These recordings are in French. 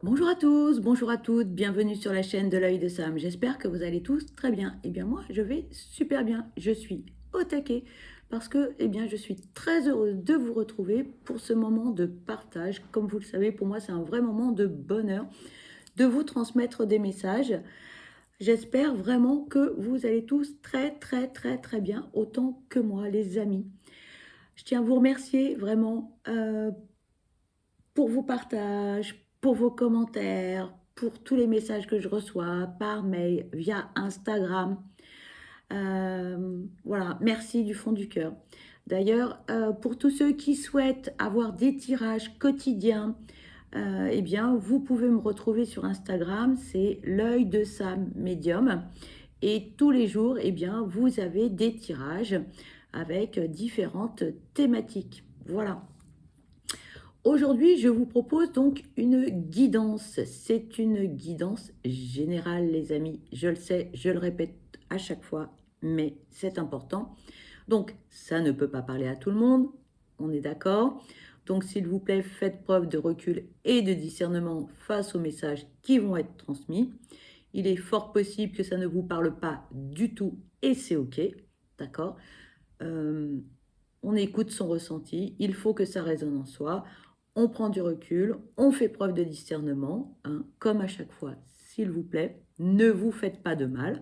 Bonjour à tous, bonjour à toutes, bienvenue sur la chaîne de l'œil de Sam. J'espère que vous allez tous très bien. Eh bien moi, je vais super bien. Je suis au taquet parce que je suis très heureuse de vous retrouver pour ce moment de partage. Comme vous le savez, pour moi, c'est un vrai moment de bonheur de vous transmettre des messages. J'espère vraiment que vous allez tous très bien, autant que moi, les amis. Je tiens à vous remercier vraiment pour vos partages, pour vos commentaires, pour tous les messages que je reçois par mail, via Instagram. Voilà, merci du fond du cœur. D'ailleurs, pour tous ceux qui souhaitent avoir des tirages quotidiens, vous pouvez me retrouver sur Instagram, c'est l'œil de Sam Medium. Et tous les jours, vous avez des tirages avec différentes thématiques. Voilà. Aujourd'hui, je vous propose donc une guidance. C'est une guidance générale, les amis. Je le sais, je le répète à chaque fois, mais c'est important. Donc, ça ne peut pas parler à tout le monde, on est d'accord. Donc, s'il vous plaît, faites preuve de recul et de discernement face aux messages qui vont être transmis. Il est fort possible que ça ne vous parle pas du tout et c'est OK, d'accord. On écoute son ressenti, il faut que ça résonne en soi, on prend du recul, on fait preuve de discernement, hein, comme à chaque fois, s'il vous plaît, ne vous faites pas de mal.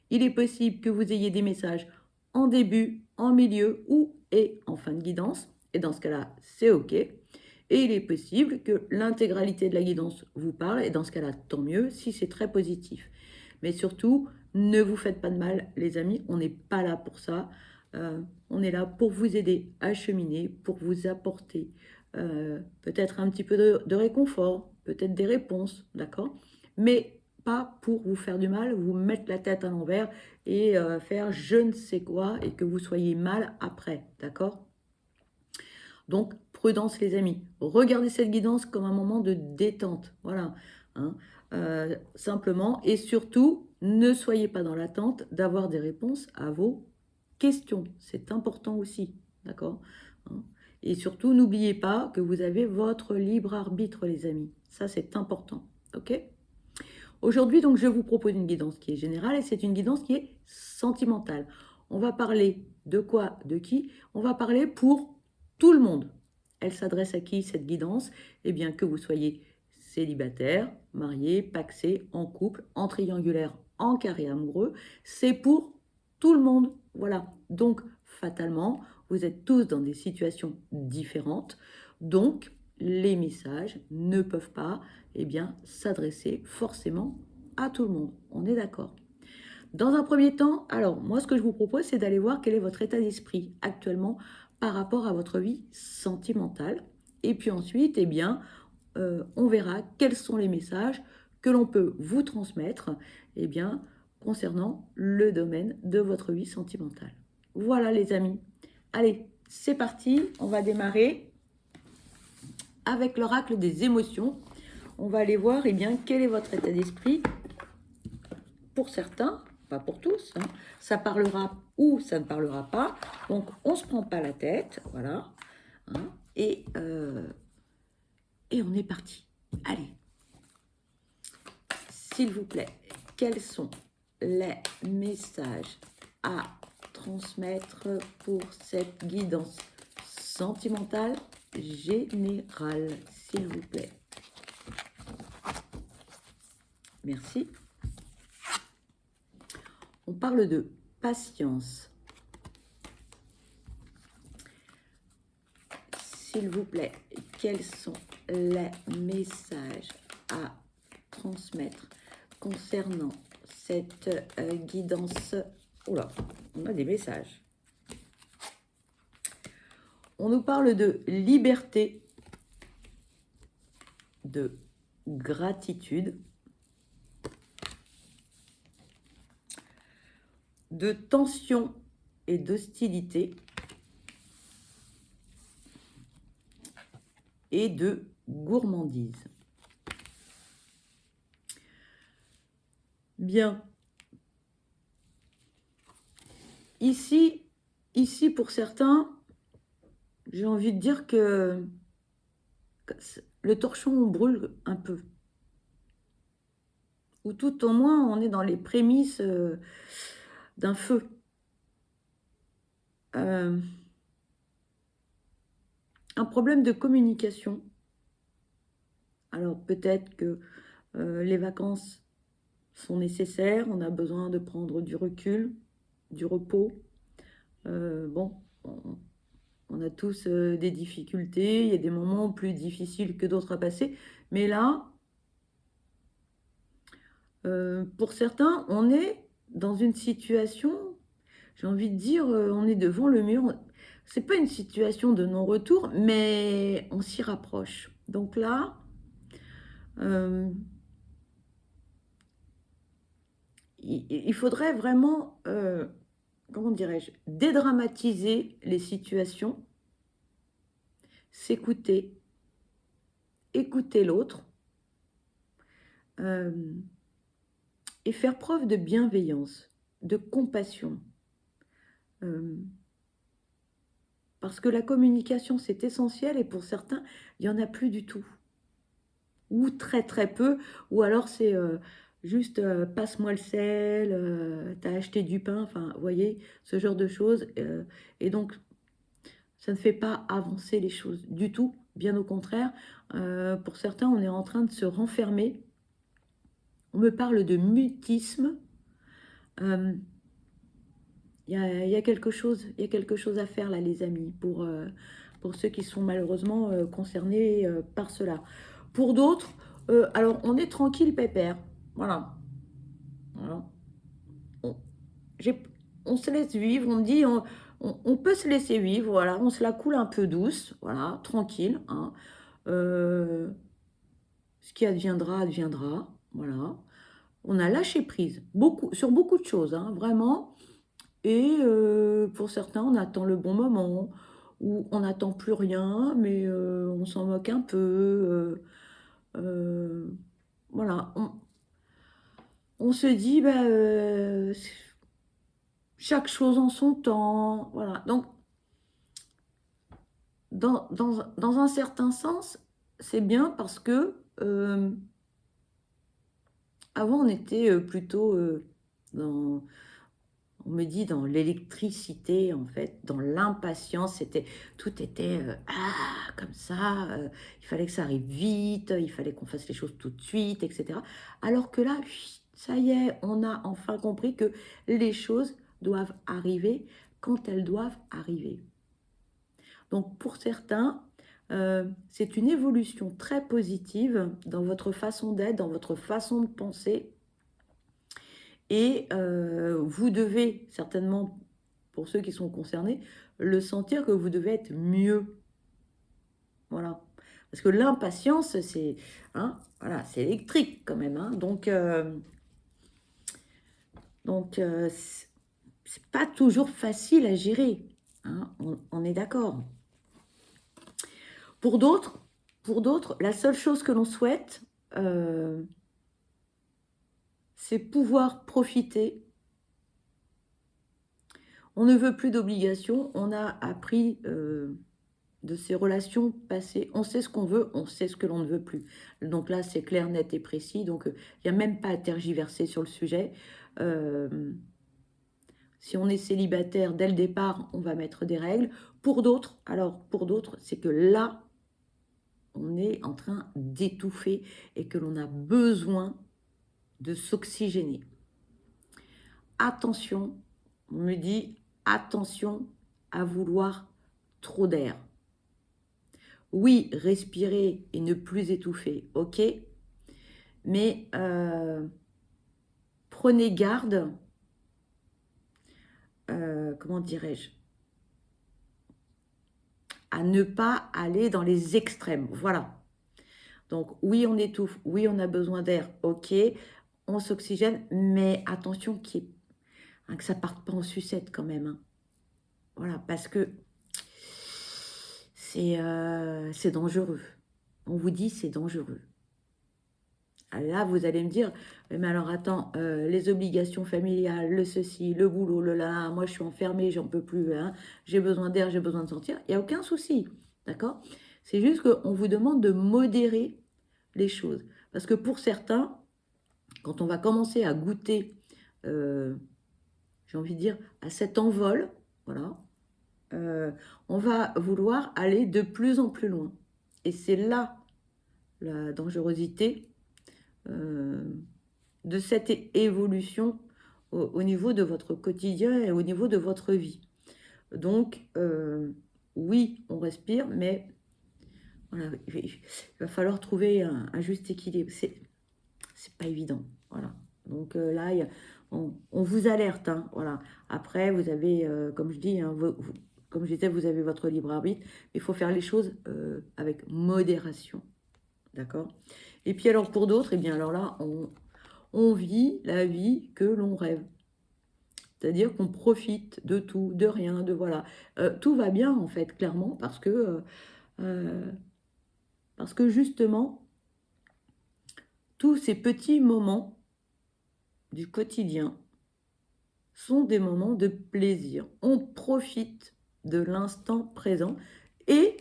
Il est possible que vous ayez des messages en début, en milieu ou et en fin de guidance, et dans ce cas-là, c'est OK. Et il est possible que l'intégralité de la guidance vous parle, et dans ce cas-là, tant mieux si c'est très positif. Mais surtout, ne vous faites pas de mal, les amis, on n'est pas là pour ça. On est là pour vous aider à cheminer, pour vous apporter peut-être un petit peu de réconfort, peut-être des réponses, d'accord? Mais pas pour vous faire du mal, vous mettre la tête à l'envers et faire je ne sais quoi et que vous soyez mal après, d'accord? Donc, prudence les amis. Regardez cette guidance comme un moment de détente, voilà. Hein. Simplement, et surtout, ne soyez pas dans l'attente d'avoir des réponses à vos questions. C'est important aussi, d'accord? Hein. Et surtout, n'oubliez pas que vous avez votre libre arbitre, les amis. Ça, c'est important, ok? Aujourd'hui, donc, je vous propose une guidance qui est générale et c'est une guidance qui est sentimentale. On va parler de quoi, de qui? On va parler pour tout le monde. Elle s'adresse à qui cette guidance? Eh bien, que vous soyez célibataire, marié, pacsé, en couple, en triangulaire, en carré amoureux, c'est pour tout le monde. Voilà. Donc, fatalement, vous êtes tous dans des situations différentes. Donc, les messages ne peuvent pas s'adresser forcément à tout le monde. On est d'accord. Dans un premier temps, alors moi ce que je vous propose, c'est d'aller voir quel est votre état d'esprit actuellement par rapport à votre vie sentimentale. Et puis ensuite, on verra quels sont les messages que l'on peut vous transmettre concernant le domaine de votre vie sentimentale. Voilà les amis. Allez, c'est parti, on va démarrer avec l'oracle des émotions. On va aller voir quel est votre état d'esprit. Pour certains, pas pour tous, hein, ça parlera ou ça ne parlera pas. Donc, on ne se prend pas la tête, voilà. Hein, et on est parti. Allez, s'il vous plaît, quels sont les messages à transmettre pour cette guidance sentimentale générale, s'il vous plaît? Merci. On parle de patience. S'il vous plaît, quels sont les messages à transmettre concernant cette guidance? Oula, on a des messages. On nous parle de liberté, de gratitude, de tension et d'hostilité et de gourmandise. Bien. Ici pour certains, j'ai envie de dire que le torchon brûle un peu. ou tout au moins, on est dans les prémices d'un feu. Un problème de communication. Alors peut-être que les vacances sont nécessaires, on a besoin de prendre du recul, du repos. Bon, on a tous des difficultés, il y a des moments plus difficiles que d'autres à passer, mais là, pour certains, on est dans une situation, j'ai envie de dire, on est devant le mur. C'est pas une situation de non-retour, mais on s'y rapproche. Donc là, euh, il faudrait vraiment, comment dirais-je, dédramatiser les situations, s'écouter, écouter l'autre, euh, et faire preuve de bienveillance, de compassion. Parce que la communication, c'est essentiel et pour certains, il n'y en a plus du tout. Ou très très peu, ou alors c'est juste passe-moi le sel, t'as acheté du pain, enfin, vous voyez, ce genre de choses. Et donc, ça ne fait pas avancer les choses du tout, bien au contraire. Pour certains, on est en train de se renfermer. On me parle de mutisme. Euh, il y a quelque chose, il y a quelque chose à faire là, les amis, pour ceux qui sont malheureusement concernés par cela. Pour d'autres, alors on est tranquille, pépère. Voilà. Voilà. On, on se laisse vivre, on me dit, on peut se laisser vivre, voilà, on se la coule un peu douce, voilà, tranquille. Hein. Euh, ce qui adviendra, adviendra. Voilà. On a lâché prise beaucoup, sur beaucoup de choses, hein, vraiment. Et pour certains, on attend le bon moment, ou on n'attend plus rien, mais on s'en moque un peu. Voilà, on se dit, bah, chaque chose en son temps. Voilà, donc dans un certain sens, c'est bien parce que avant, on était plutôt dans on me dit dans l'électricité, en fait, dans l'impatience, tout était comme ça, il fallait que ça arrive vite, il fallait qu'on fasse les choses tout de suite, etc. Alors que là, ça y est, on a enfin compris que les choses doivent arriver quand elles doivent arriver. Donc pour certains, c'est une évolution très positive dans votre façon d'être, dans votre façon de penser. Et vous devez certainement, pour ceux qui sont concernés, le sentir que vous devez être mieux. Voilà. Parce que l'impatience, c'est hein, voilà, c'est électrique quand même. Hein. Donc c'est pas toujours facile à gérer. Hein. On est d'accord. Pour d'autres, la seule chose que l'on souhaite, c'est pouvoir profiter. On ne veut plus d'obligations. On a appris de ces relations passées. On sait ce qu'on veut, on sait ce que l'on ne veut plus. Donc là, c'est clair, net et précis. Donc, il n'y a même pas à tergiverser sur le sujet. Si on est célibataire dès le départ, on va mettre des règles. Pour d'autres, c'est que là, on est en train d'étouffer et que l'on a besoin de s'oxygéner. Attention, on me dit attention à vouloir trop d'air. Oui, respirer et ne plus étouffer, ok, mais prenez garde, comment dirais-je, à ne pas aller dans les extrêmes, voilà. Donc oui, on étouffe, oui, on a besoin d'air, ok, on s'oxygène, mais attention que ça parte pas en sucette quand même, hein. Voilà, parce que c'est dangereux. On vous dit c'est dangereux. Là, vous allez me dire, mais alors attends, les obligations familiales, le ceci, le boulot, le là, moi je suis enfermée, j'en peux plus, hein, j'ai besoin d'air, j'ai besoin de sortir, il n'y a aucun souci, d'accord? C'est juste qu'on vous demande de modérer les choses. Parce que pour certains, quand on va commencer à goûter, j'ai envie de dire, à cet envol, voilà, on va vouloir aller de plus en plus loin. Et c'est là la dangerosité de cette évolution au niveau de votre quotidien et au niveau de votre vie. Donc, oui, on respire, mais voilà, il va falloir trouver un juste équilibre. C'est pas évident. Voilà. Donc là, on vous alerte. Hein, voilà. Après, vous avez, comme je dis, hein, comme je disais, vous avez votre libre arbitre. Il faut faire les choses avec modération. D'accord? Et puis alors pour d'autres, eh bien alors là, on vit la vie que l'on rêve. C'est-à-dire qu'on profite de tout, de rien, de voilà. Tout va bien en fait, clairement, parce que justement, tous ces petits moments du quotidien sont des moments de plaisir. On profite de l'instant présent et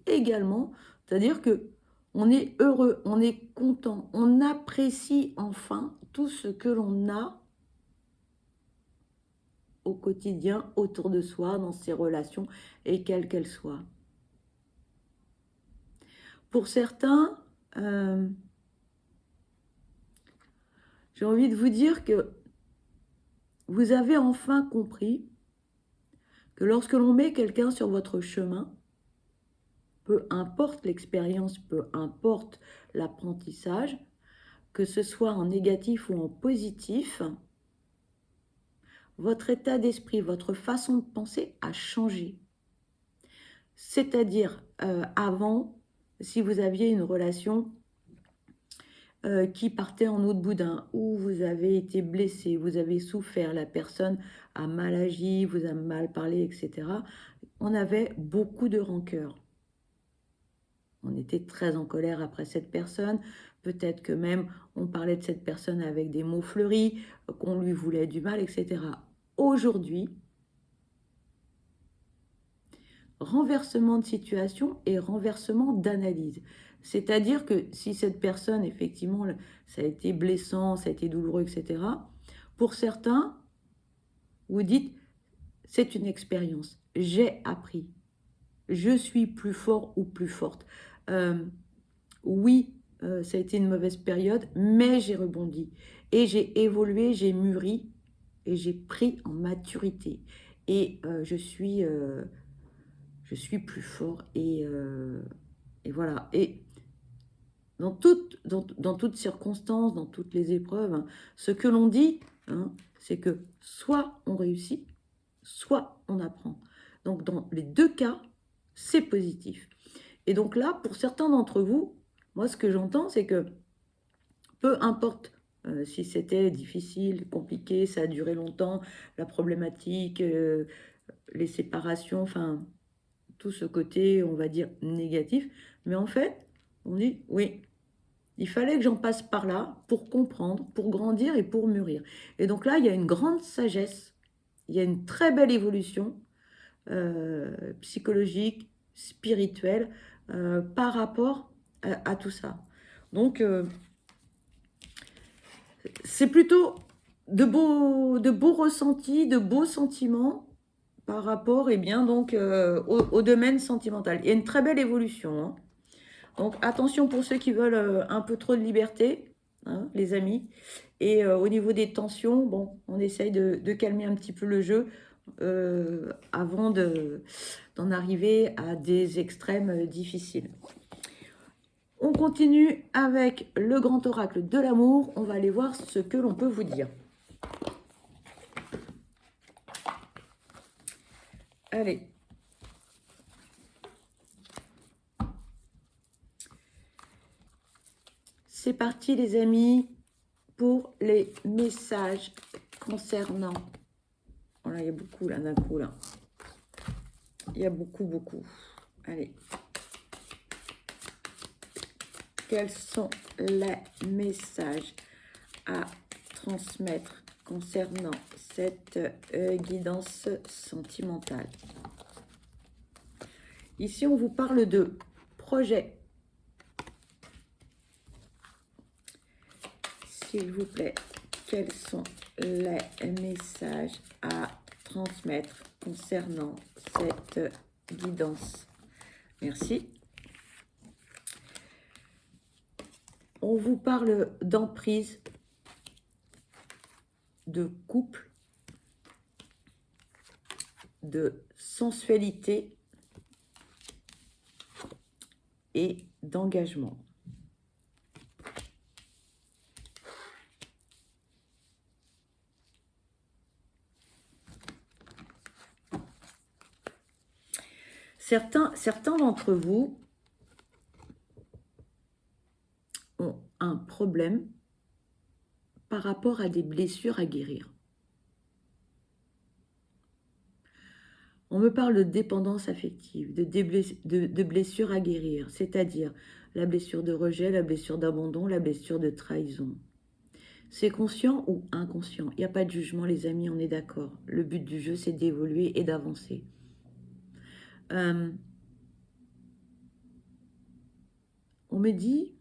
également, c'est-à-dire que on est heureux, on est content, on apprécie enfin tout ce que l'on a au quotidien autour de soi, dans ses relations et quelles qu'elles soient. Pour certains, j'ai envie de vous dire que vous avez enfin compris que lorsque l'on met quelqu'un sur votre chemin, peu importe l'expérience, peu importe l'apprentissage, que ce soit en négatif ou en positif, votre état d'esprit, votre façon de penser a changé. C'est-à-dire, avant, si vous aviez une relation qui partait en eau de boudin, où vous avez été blessé, vous avez souffert, la personne a mal agi, vous a mal parlé, etc., on avait beaucoup de rancœur. On était très en colère après cette personne. Peut-être que même on parlait de cette personne avec des mots fleuris, qu'on lui voulait du mal, etc. Aujourd'hui, renversement de situation et renversement d'analyse. C'est-à-dire que si cette personne, effectivement, ça a été blessant, ça a été douloureux, etc., pour certains, vous dites, c'est une expérience, j'ai appris, je suis plus fort ou plus forte. Oui, ça a été une mauvaise période, mais j'ai rebondi. Et j'ai évolué, j'ai mûri, et j'ai pris en maturité. Et je suis plus fort. Et voilà. Et dans toutes circonstances, dans toutes les épreuves, hein, ce que l'on dit, hein, c'est que soit on réussit, soit on apprend. Donc dans les deux cas, c'est positif. Et donc là, pour certains d'entre vous, moi, ce que j'entends, c'est que peu importe si c'était difficile, compliqué, ça a duré longtemps, la problématique, les séparations, enfin, tout ce côté, on va dire, négatif. Mais en fait, on dit, oui, il fallait que j'en passe par là pour comprendre, pour grandir et pour mûrir. Et donc là, il y a une grande sagesse, il y a une très belle évolution psychologique, spirituelle, par rapport à tout ça. Donc, c'est plutôt de beaux ressentis, de beaux sentiments par rapport bien, donc, au domaine sentimental. Il y a une très belle évolution. Hein. Donc, attention pour ceux qui veulent un peu trop de liberté, hein, les amis. Et au niveau des tensions, bon, on essaye de calmer un petit peu le jeu avant d'en arriver à des extrêmes difficiles. On continue avec le grand oracle de l'amour. On va aller voir ce que l'on peut vous dire. Allez. C'est parti les amis pour les messages concernant... Voilà, il y a beaucoup là d'un coup là. Il y a beaucoup. Allez. Quels sont les messages à transmettre concernant cette guidance sentimentale? Ici, on vous parle de projet. s'il vous plaît, quels sont les messages à transmettre concernant cette guidance? Merci. On vous parle d'emprise, de couple, de sensualité et d'engagement. Certains d'entre vous ont un problème par rapport à des blessures à guérir. On me parle de dépendance affective, de blessures à guérir, c'est-à-dire la blessure de rejet, la blessure d'abandon, la blessure de trahison. C'est conscient ou inconscient? Il n'y a pas de jugement, les amis, on est d'accord. Le but du jeu, c'est d'évoluer et d'avancer. On me dit...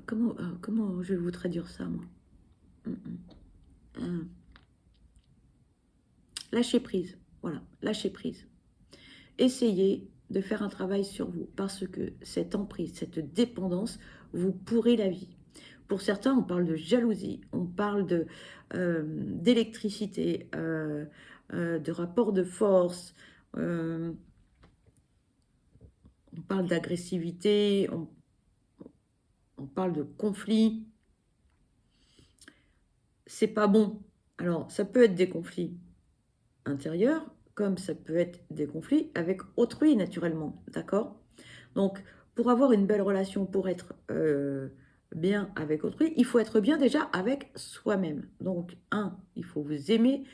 comment je vais vous traduire ça, moi? Lâchez prise, voilà, lâchez prise. Essayez de faire un travail sur vous parce que cette emprise, cette dépendance vous pourrit la vie. Pour certains, on parle de jalousie, on parle d'électricité, de rapport de force, on parle d'agressivité, on parle de conflit. C'est pas bon. Alors, ça peut être des conflits intérieurs, comme ça peut être des conflits avec autrui, naturellement, d'accord? Donc, pour avoir une belle relation, pour être bien avec autrui, il faut être bien déjà avec soi-même. Donc, il faut vous aimer,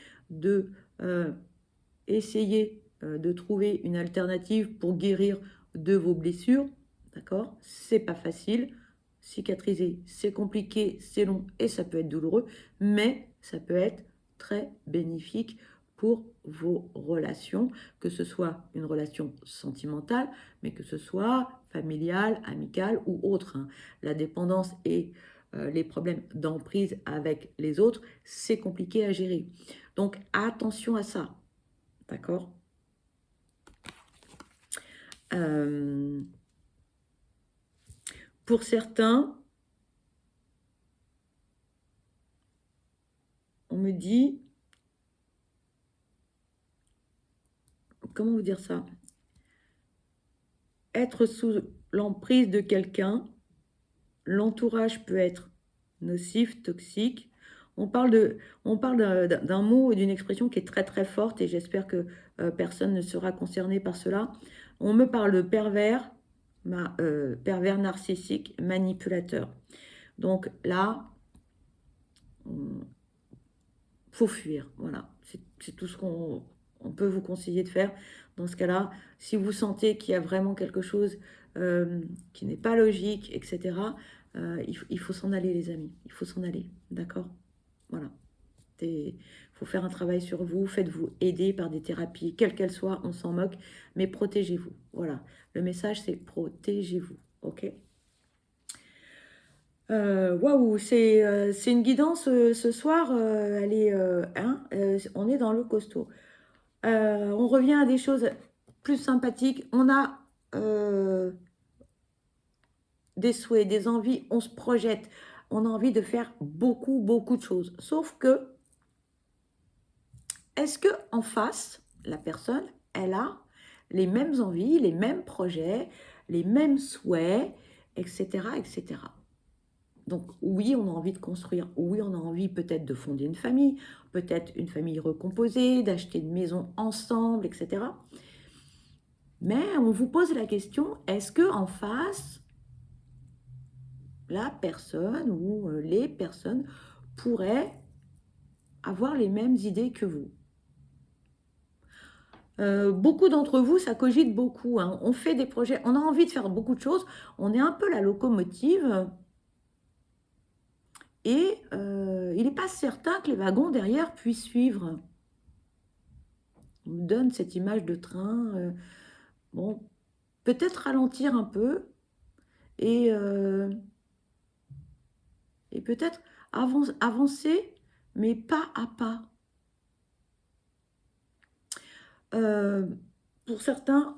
essayer de trouver une alternative pour guérir de vos blessures, d'accord? C'est pas facile. Cicatriser, c'est compliqué, c'est long et ça peut être douloureux, mais ça peut être très bénéfique pour vos relations, que ce soit une relation sentimentale, mais que ce soit familiale, amicale ou autre. La dépendance et les problèmes d'emprise avec les autres, c'est compliqué à gérer. Donc attention à ça, d'accord? Pour certains, on me dit, comment vous dire ça? Être sous l'emprise de quelqu'un, l'entourage peut être nocif, toxique. On parle d'un mot et d'une expression qui est très très forte et j'espère que personne ne sera concerné par cela. On me parle de pervers, pervers narcissique, manipulateur. Donc là, faut fuir, voilà. C'est tout ce qu'on peut vous conseiller de faire. Dans ce cas-là, si vous sentez qu'il y a vraiment quelque chose qui n'est pas logique, etc., il faut s'en aller, les amis. Il faut s'en aller, d'accord? Voilà. Il faut faire un travail sur vous. Faites-vous aider par des thérapies, quelles qu'elles soient, on s'en moque, mais protégez-vous. Voilà. Le message, c'est protégez-vous, ok? Waouh, c'est une guidance ce soir, elle est, on est dans le costaud. On revient à des choses plus sympathiques. On a des souhaits, des envies, on se projette. On a envie de faire beaucoup, beaucoup de choses. Sauf que, est-ce que en face, la personne, elle a les mêmes envies, les mêmes projets, les mêmes souhaits, etc., etc. Donc oui, on a envie de construire, oui, on a envie peut-être de fonder une famille, peut-être une famille recomposée, d'acheter une maison ensemble, etc. Mais on vous pose la question, est-ce que en face, la personne ou les personnes pourraient avoir les mêmes idées que vous? Beaucoup d'entre vous, ça cogite beaucoup, hein. On fait des projets, on a envie de faire beaucoup de choses, on est un peu la locomotive. Et il n'est pas certain que les wagons derrière puissent suivre. On nous donne cette image de train. Bon, peut-être ralentir un peu et, et peut-être avancer, mais pas à pas. Pour certains,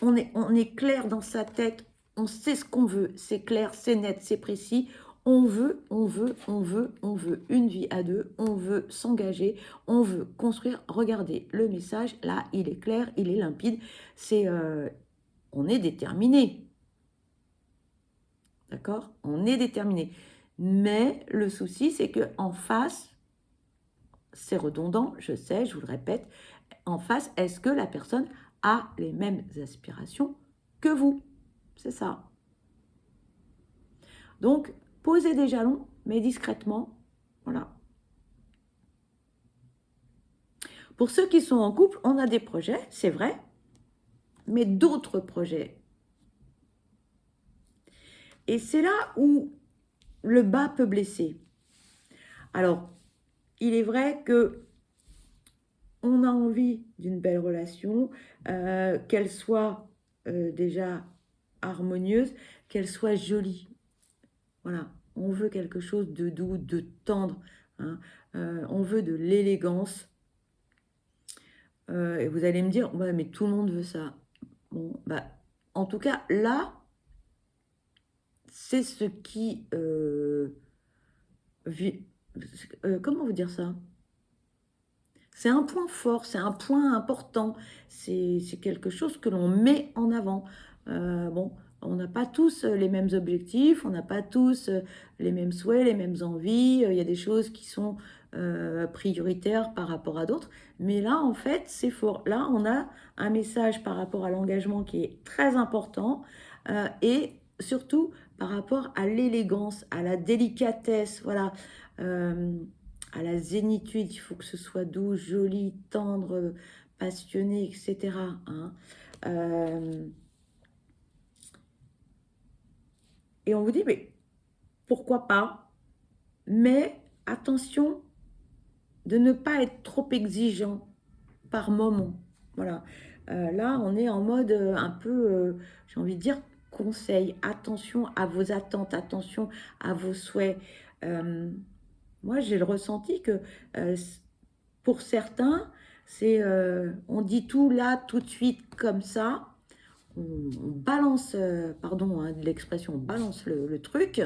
on est clair dans sa tête, on sait ce qu'on veut, c'est clair, c'est net, c'est précis. On veut une vie à deux, on veut s'engager, on veut construire. Regardez, le message, là, il est clair, il est limpide, on est déterminé. D'accord? On est déterminé. Mais le souci, c'est qu'en face, c'est redondant, je sais, je vous le répète, en face, est-ce que la personne a les mêmes aspirations que vous? C'est ça. Donc, posez des jalons, mais discrètement. Voilà. Pour ceux qui sont en couple, on a des projets, c'est vrai, mais d'autres projets. Et c'est là où le bas peut blesser. Alors, il est vrai que on a envie d'une belle relation, qu'elle soit déjà harmonieuse, qu'elle soit jolie. Voilà, on veut quelque chose de doux, de tendre, hein. On veut de l'élégance. Et vous allez me dire, ouais, mais tout le monde veut ça. Bon, bah, en tout cas, là, c'est ce qui... comment vous dire ça? C'est un point fort, c'est un point important, c'est quelque chose que l'on met en avant. Bon, on n'a pas tous les mêmes objectifs, on n'a pas tous les mêmes souhaits, les mêmes envies, il y a des choses qui sont prioritaires par rapport à d'autres, mais là, en fait, c'est fort. Là, on a un message par rapport à l'engagement qui est très important et surtout par rapport à l'élégance, à la délicatesse, voilà. À la zénitude, il faut que ce soit doux, joli, tendre, passionné, etc. Hein. Et on vous dit, mais pourquoi pas? Mais attention de ne pas être trop exigeant par moment. Voilà. Là, on est en mode un peu, j'ai envie de dire, conseil. Attention à vos attentes, attention à vos souhaits. Moi, j'ai le ressenti que pour certains, on dit tout là, tout de suite, comme ça. On balance, pardon hein, de l'expression, on balance le truc.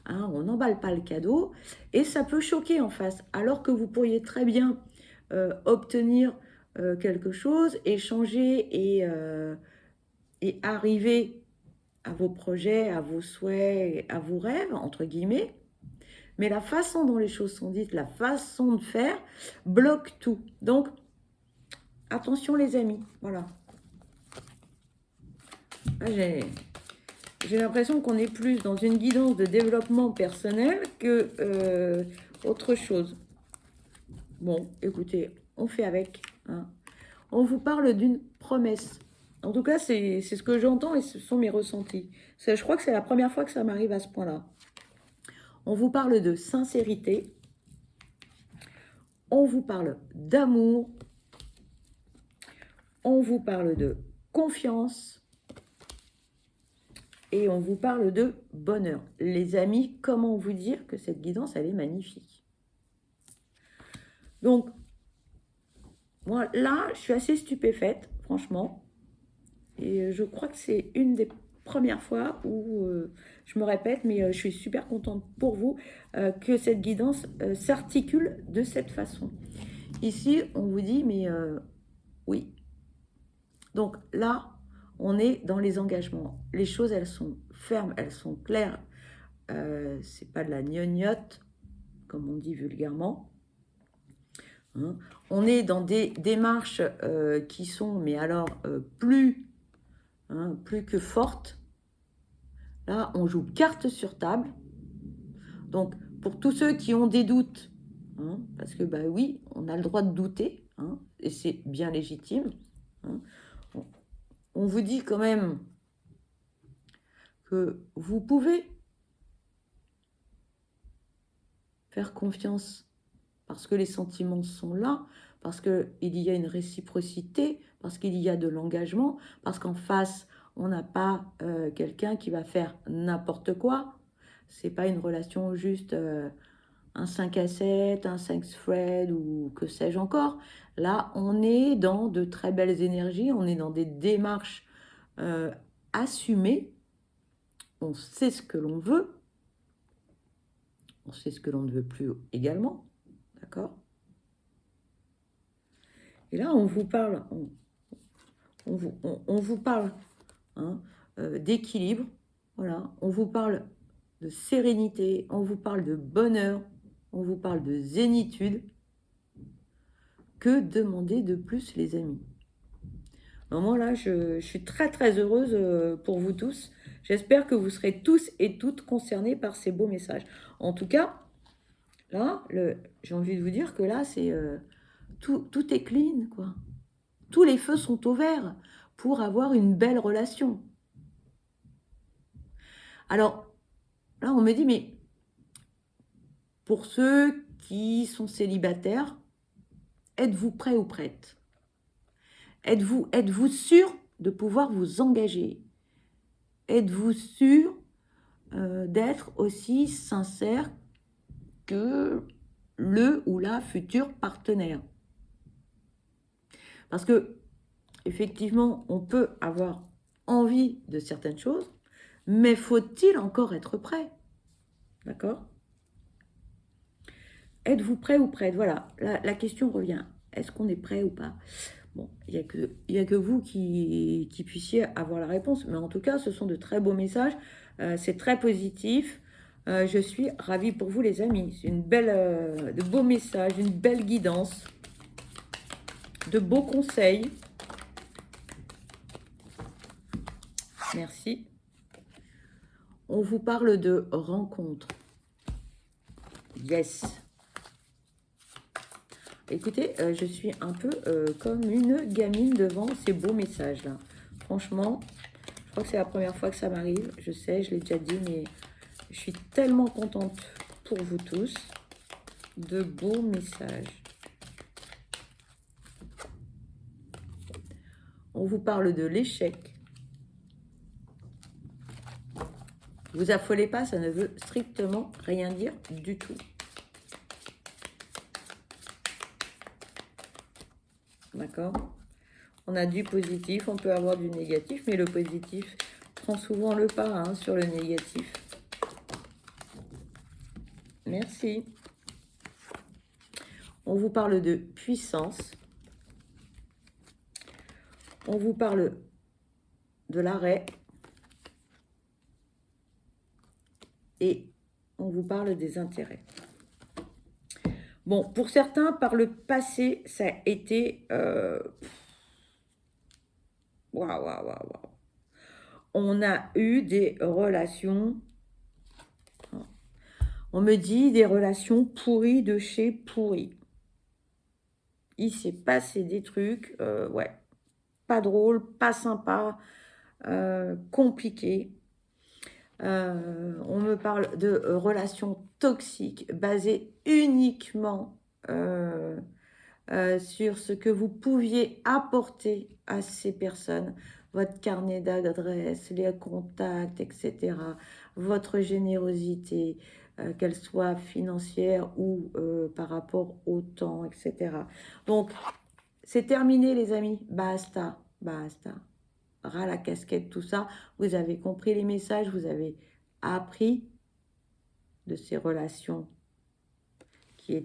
Hein, on n'emballe pas le cadeau. Et ça peut choquer en face. Alors que vous pourriez très bien obtenir quelque chose, échanger et arriver à vos projets, à vos souhaits, à vos rêves, entre guillemets. Mais la façon dont les choses sont dites, la façon de faire, bloque tout. Donc, attention les amis, voilà. J'ai l'impression qu'on est plus dans une guidance de développement personnel que autre chose. Bon, écoutez, on fait avec. Hein. On vous parle d'une promesse. En tout cas, c'est ce que j'entends et ce sont mes ressentis. Je crois que c'est la première fois que ça m'arrive à ce point-là. On vous parle de sincérité. On vous parle d'amour. On vous parle de confiance. Et on vous parle de bonheur. Les amis, comment vous dire que cette guidance, elle est magnifique. Donc, moi, là, je suis assez stupéfaite, franchement. Et je crois que c'est une des premières fois où, je me répète, mais je suis super contente pour vous, que cette guidance s'articule de cette façon. Ici, on vous dit, mais oui. Donc là, on est dans les engagements. Les choses, elles sont fermes, elles sont claires. C'est pas de la gnognotte, comme on dit vulgairement. Hein. On est dans des démarches qui sont, mais alors, plus que fortes. Là, on joue carte sur table. Donc, pour tous ceux qui ont des doutes, hein, parce que, bah oui, on a le droit de douter, hein, et c'est bien légitime. Hein, on vous dit quand même que vous pouvez faire confiance parce que les sentiments sont là, parce qu'il y a une réciprocité, parce qu'il y a de l'engagement, parce qu'en face, On n'a pas quelqu'un qui va faire n'importe quoi. C'est pas une relation juste un 5 à 7, un 5 thread ou que sais-je encore. Là, on est dans de très belles énergies, on est dans des démarches assumées. On sait ce que l'on veut, on sait ce que l'on ne veut plus également, d'accord? Et là, on vous parle, on vous parle hein, d'équilibre, voilà. On vous parle de sérénité, on vous parle de bonheur, on vous parle de zénitude. Que demander de plus, les amis? Vraiment, là, je suis très, très heureuse pour vous tous. J'espère que vous serez tous et toutes concernés par ces beaux messages. En tout cas, là, j'ai envie de vous dire que là, c'est tout est clean, quoi. Tous les feux sont au vert pour avoir une belle relation. Alors, là, on me dit, mais pour ceux qui sont célibataires, êtes-vous prêt ou prête? Êtes-vous sûr de pouvoir vous engager? Êtes-vous sûr d'être aussi sincère que le ou la future partenaire? Parce que, effectivement, on peut avoir envie de certaines choses, mais faut-il encore être prêt? D'accord? Êtes-vous prêt ou prête? Voilà, la question revient. Est-ce qu'on est prêt ou pas? Bon, il n'y a que vous qui puissiez avoir la réponse. Mais en tout cas, ce sont de très beaux messages. C'est très positif. Je suis ravie pour vous, les amis. C'est de beaux messages, une belle guidance, de beaux conseils. Merci. On vous parle de rencontre. Yes. Écoutez, je suis un peu comme une gamine devant ces beaux messages-là. Franchement, je crois que c'est la première fois que ça m'arrive. Je sais, je l'ai déjà dit, mais je suis tellement contente pour vous tous. De beaux messages. On vous parle de l'échec. Vous affolez pas, ça ne veut strictement rien dire du tout. D'accord? On a du positif, on peut avoir du négatif, mais le positif prend souvent le pas hein, sur le négatif. Merci. On vous parle de puissance. On vous parle de l'arrêt. Et on vous parle des intérêts. Bon, pour certains, par le passé, ça a été... Waouh, waouh, waouh. On a eu des relations... On me dit des relations pourries de chez pourries. Il s'est passé des trucs, ouais, pas drôle, pas sympa, compliqué. On me parle de relations toxiques basées uniquement sur ce que vous pouviez apporter à ces personnes, votre carnet d'adresses, les contacts, etc., votre générosité, qu'elle soit financière ou par rapport au temps, etc. Donc, c'est terminé les amis, basta, basta. Ras la casquette, tout ça. Vous avez compris les messages, vous avez appris de ces relations qui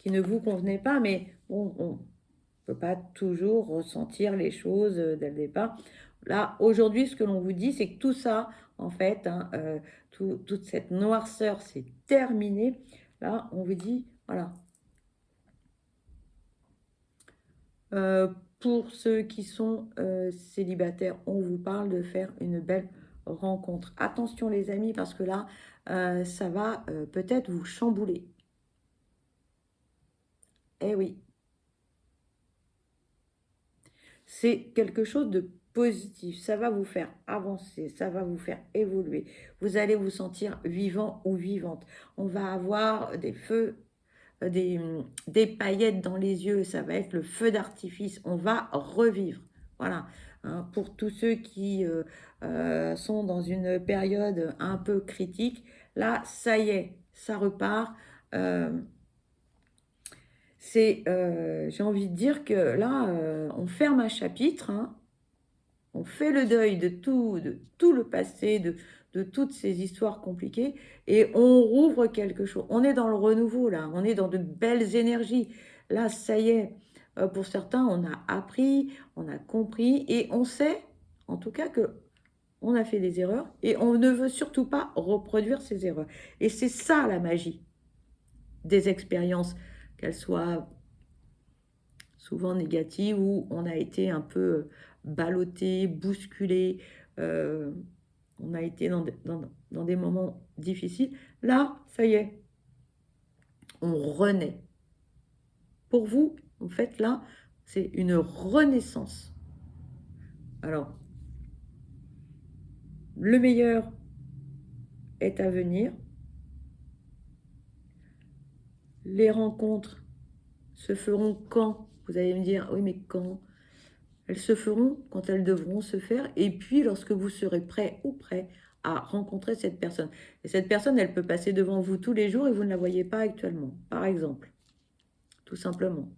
ne vous convenaient pas, mais bon, on ne peut pas toujours ressentir les choses dès le départ. Là, aujourd'hui, ce que l'on vous dit, c'est que tout ça, en fait, hein, toute cette noirceur, c'est terminé. Là, on vous dit, voilà. Pour ceux qui sont célibataires, on vous parle de faire une belle rencontre. Attention les amis, parce que là, ça va peut-être vous chambouler. Eh oui. C'est quelque chose de positif. Ça va vous faire avancer, ça va vous faire évoluer. Vous allez vous sentir vivant ou vivante. On va avoir des feux, des paillettes dans les yeux. Ça va être le feu d'artifice. On va revivre. Voilà. hein. Pour tous ceux qui sont dans une période un peu critique, là, ça y est, ça repart. J'ai envie de dire que là, on ferme un chapitre, hein. On fait le deuil de tout le passé, de toutes ces histoires compliquées, et on rouvre quelque chose. On est dans le renouveau, là. On est dans de belles énergies. Là, ça y est. Pour certains, on a appris, on a compris, et on sait, en tout cas, que on a fait des erreurs, et on ne veut surtout pas reproduire ces erreurs. Et c'est ça, la magie des expériences, qu'elles soient souvent négatives, où on a été un peu ballotté, bousculé, on a été dans des moments difficiles. Là, ça y est, on renaît. Pour vous, en fait, là, c'est une renaissance. Alors, le meilleur est à venir. Les rencontres se feront quand? Vous allez me dire, oui, mais quand? Elles se feront quand elles devront se faire, et puis lorsque vous serez prêt ou prêt à rencontrer cette personne. Et cette personne, elle peut passer devant vous tous les jours et vous ne la voyez pas actuellement, par exemple, tout simplement.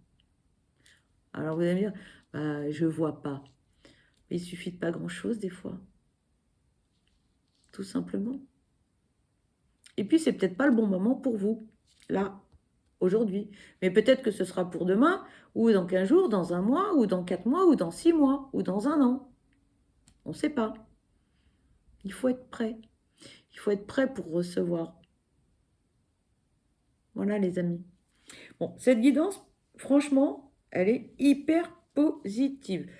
Alors vous allez me dire, bah, je ne vois pas. Mais il suffit de pas grand-chose des fois, tout simplement. Et puis c'est peut-être pas le bon moment pour vous, là, aujourd'hui. Mais peut-être que ce sera pour demain, ou dans 15 jours, dans un mois, ou dans 4 mois, ou dans 6 mois, ou dans un an. On ne sait pas. Il faut être prêt. Il faut être prêt pour recevoir. Voilà les amis. Bon, cette guidance, franchement, elle est hyper positive.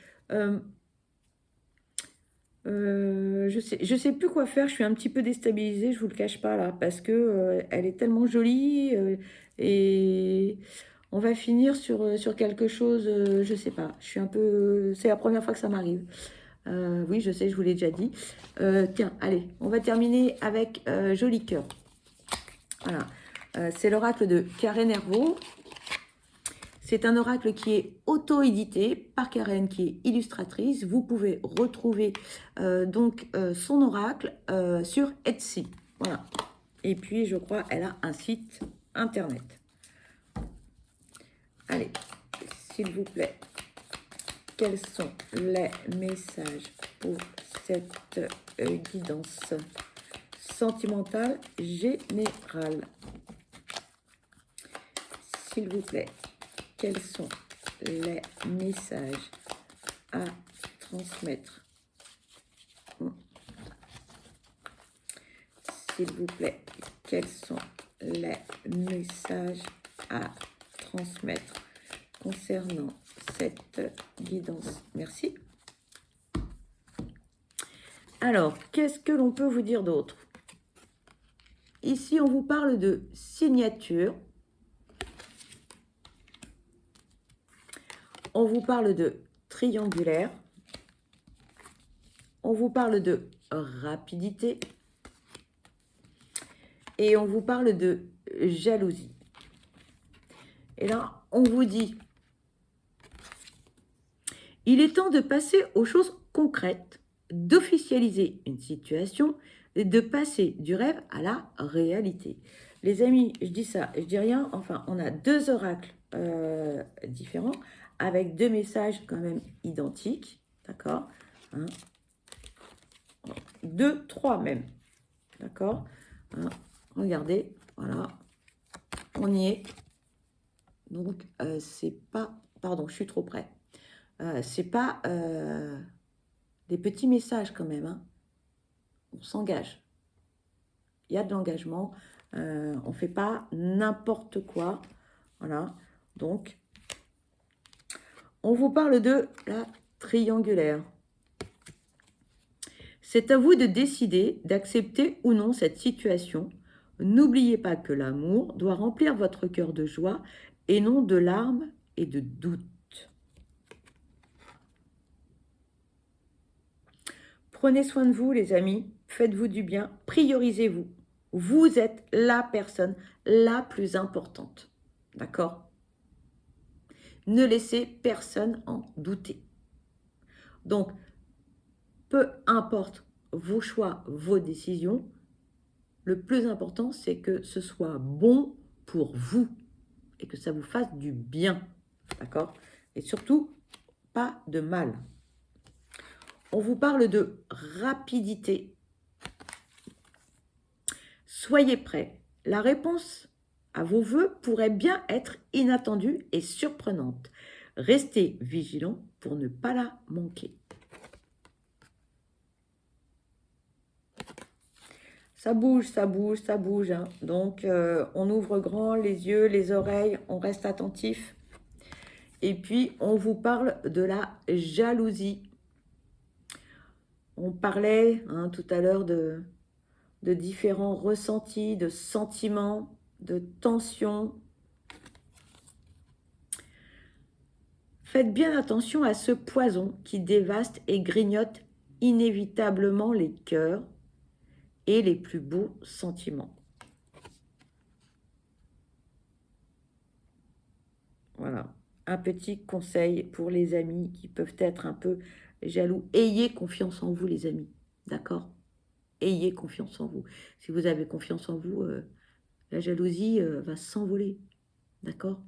Je sais plus quoi faire, je suis un petit peu déstabilisée, je vous le cache pas là, parce que elle est tellement jolie, et on va finir sur quelque chose, je sais pas, je suis un peu, c'est la première fois que ça m'arrive. Oui, je sais, je vous l'ai déjà dit. Tiens, allez, on va terminer avec Joli Cœur. Voilà, c'est l'oracle de Karen Hervaux. C'est un oracle qui est auto-édité par Karen, qui est illustratrice. Vous pouvez retrouver son oracle sur Etsy. Voilà. Et puis, je crois, elle a un site internet. Allez, s'il vous plaît, quels sont les messages pour cette guidance sentimentale générale? S'il vous plaît, quels sont les messages à transmettre? S'il vous plaît, quels sont les messages à transmettre concernant cette guidance? Merci. Alors, qu'est-ce que l'on peut vous dire d'autre? Ici, on vous parle de signature. On vous parle de triangulaire. On vous parle de rapidité. Et on vous parle de jalousie. Et là, on vous dit, il est temps de passer aux choses concrètes, d'officialiser une situation et de passer du rêve à la réalité. Les amis, je dis ça, je dis rien. Enfin, on a deux oracles différents avec deux messages quand même identiques. D'accord, hein, deux, trois même. D'accord, hein, regardez, voilà, on y est. Donc, c'est pas... Pardon, je suis trop près. C'est pas des petits messages quand même. Hein. On s'engage. Il y a de l'engagement. On ne fait pas n'importe quoi. Voilà. Donc, on vous parle de la triangulaire. C'est à vous de décider d'accepter ou non cette situation. N'oubliez pas que l'amour doit remplir votre cœur de joie et non de larmes et de doutes. Prenez soin de vous, les amis. Faites-vous du bien. Priorisez-vous. Vous êtes la personne la plus importante. D'accord? Ne laissez personne en douter. Donc, peu importe vos choix, vos décisions, le plus important, c'est que ce soit bon pour vous et que ça vous fasse du bien, d'accord? Et surtout, pas de mal. On vous parle de rapidité. Soyez prêts. La réponse à vos vœux pourrait bien être inattendue et surprenante. Restez vigilants pour ne pas la manquer. Ça bouge, ça bouge, ça bouge, hein. Donc, on ouvre grand les yeux, les oreilles, on reste attentif. Et puis, on vous parle de la jalousie. On parlait hein, tout à l'heure de différents ressentis, de sentiments, de tensions. Faites bien attention à ce poison qui dévaste et grignote inévitablement les cœurs et les plus beaux sentiments. Voilà, un petit conseil pour les amis qui peuvent être un peu jaloux. Ayez confiance en vous, les amis, d'accord? Ayez confiance en vous. Si vous avez confiance en vous, la jalousie va s'envoler, d'accord?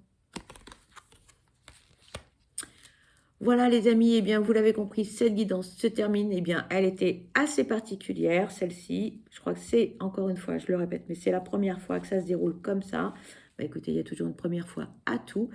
Voilà les amis, eh bien vous l'avez compris, cette guidance se termine, eh bien elle était assez particulière, celle-ci. Je crois que c'est, encore une fois, je le répète, mais c'est la première fois que ça se déroule comme ça. Bah, écoutez, il y a toujours une première fois à tout.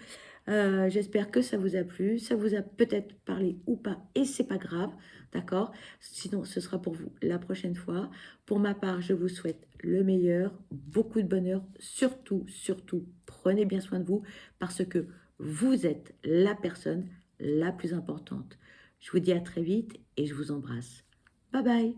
J'espère que ça vous a plu, ça vous a peut-être parlé ou pas, et c'est pas grave, d'accord? Sinon, ce sera pour vous la prochaine fois. Pour ma part, je vous souhaite le meilleur, beaucoup de bonheur, surtout, surtout, prenez bien soin de vous, parce que vous êtes la personne la plus importante. Je vous dis à très vite et je vous embrasse. Bye bye!